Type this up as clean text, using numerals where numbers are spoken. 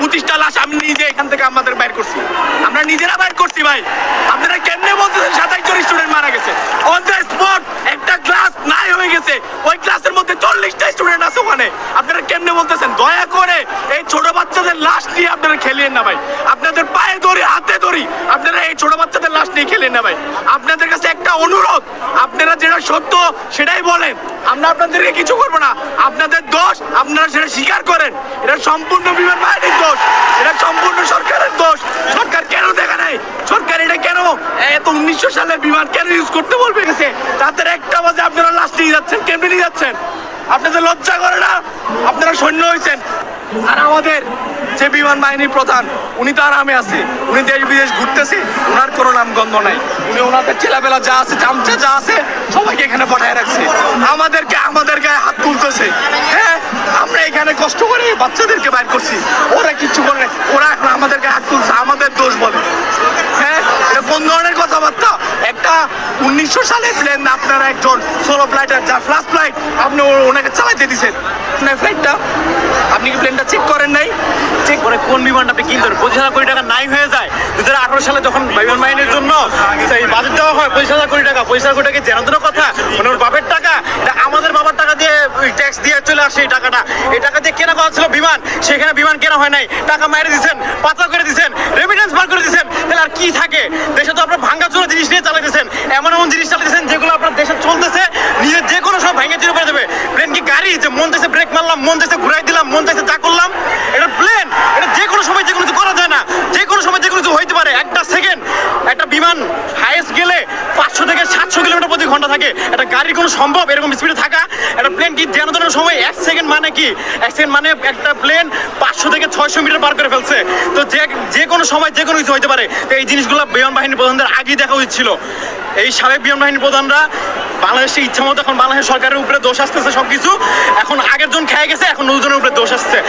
25টা লাশ আমি নিজে এখান থেকে আমাদের বাইর করছি, আমরা নিজেরা বাইর করছি ভাই। আপনারা কেমনে বলতেছেন 27 জন স্টুডেন্ট মারা গেছে অন দ্য স্পট? একটা ক্লাস নাই হয়ে গেছে, ওই ক্লাসের মধ্যে 40টা স্টুডেন্ট আছে ওখানে। আপনারা কেমনে বলতেছেন? দয়া করে এই ছোট বাচ্চাদের লাশ নিয়ে আপনারা খেলিয়েন না ভাই। আপনাদের পায়ে ধরি, হাতে ধরি, আপনারা এই ছোট বাচ্চাদের লাশ নিয়ে খেলেন না ভাই। আপনাদের কাছে একটা অনুরোধ, আপনারা যেটা সত্য সেটাই বলেন, আমরা আপনাদেরকে কিছু করবো না। আপনাদের দোষ আপনারা সেটা স্বীকার করেন। এটা সম্পূর্ণ বিমান বাহিনীর দোষ, এটা সম্পূর্ণ সরকারের দোষ। সরকার কেন দেখা নাই? সরকার এটা কেন এত 1900 সালের বিমান কেন ইউজ করতে বলবে? গেছে রাতের 1টা বাজে আপনারা লাশ নিয়ে যাচ্ছেন, কেমনে নিয়ে যাচ্ছেন? আপনাদের লজ্জা করে না? আপনারা সৈন্য হয়েছেন। আর আমাদের যে বিমান বাহিনীর প্রধান, উনি তো আরামে আছে, উনি দেশ বিদেশ ঘুরতেছে, ওনার কোনো নামগন্ধ নাই। উনি ওনাদের ছেলেবেলা যা আছে, চামচা যা আছে, সবাইকে এখানে পাঠায় রাখছে। আমাদের গায়ে হাত তুলতেছে। হ্যাঁ, আমরা এখানে কষ্ট করে বাচ্চাদেরকে বাইর করছি, ওরা কিচ্ছু করে নাই। ওরা এখন আমাদের গায়ে হাত তুলছে, আমাদের দোষ বলে। হ্যাঁ, এটা কোন ধরনের কথাবার্তা? একটা 1900 সালের প্লেন আপনারা একজন সোলো ফ্লাইটার, যার ফার্স্ট ফ্লাইট, আপনি ওনাকে চালাইতে দিচ্ছেন ফ্লাইটটা। আপনি কি প্লেনটা চেক করেন নাই? চেক করে কোন বিমানটা আপনি কিনতে 25,000 কোটি টাকা নাই হয়ে যায়? 2018 সালে যখন বিমান বাহিনীর জন্য সেই বাজেট দেওয়া হয় 25,000 কোটি টাকা, 25,000 কোটি টাকা জেনারেল কথা, মানে ওর বাপের টাকা, এটা আমাদের বাবার টাকা দিয়ে ট্যাক্স দিয়ে চলে আসে। এই টাকাটা, এই টাকা দিয়ে কেনা কথা ছিল বিমান, সেখানে বিমান কেনা হয় নাই। টাকা মাইরে দিচ্ছেন, পাচার করে দিচ্ছেন, রেমিটেন্স বার করে দিচ্ছেন, তাহলে আর কি থাকে? দেশে তো আপনার ভাঙ্গাচোরা জিনিস নিয়ে চালাইতেছেন, এমন জিনিস চালাইতেছেন যেগুলো আপনার দেশে চলতেছে, নিজের যে কোনো সব ভেঙে চুরে করে দেবে। প্লেন কি গাড়ি যে মন চাইছে ব্রেক মারলাম, মন চাইছে ঘুরাই দিলাম, মন চাইছে যা করলাম? এটা প্লেন, এটা যে কোনো সময় যে কোনো কিছু করা যায় না, যে কোনো সময় যে কোনো কিছু হইতে পারে। একটা সেকেন্ড, একটা বিমান হাইয়েস্ট গেলে 500 থেকে 700 কিলোমিটার প্রতি ঘন্টা থাকে। একটা গাড়ির কোনো সম্ভব এরকম স্পিডে থাকা? একটা প্লেন কি যেন তেন সময় 1 সেকেন্ড মানে কি? 1 সেকেন্ড মানে একটা প্লেন 500 থেকে 600 মিটার পার করে ফেলছে। তো যে কোনো সময় যে কোনো কিছু হইতে পারে। তো এই জিনিসগুলো বিমান বাহিনীর প্রধানদের আগেই দেখা উচিত ছিল। এই সাবেক বিমান বাহিনীর প্রধানরা বাংলাদেশের ইচ্ছা মতো এখন বাংলাদেশ সরকারের উপরে দোষ আসতেছে সবকিছু। এখন আগের জন খেয়ে গেছে, এখন নতুনের উপরে দোষ আসছে।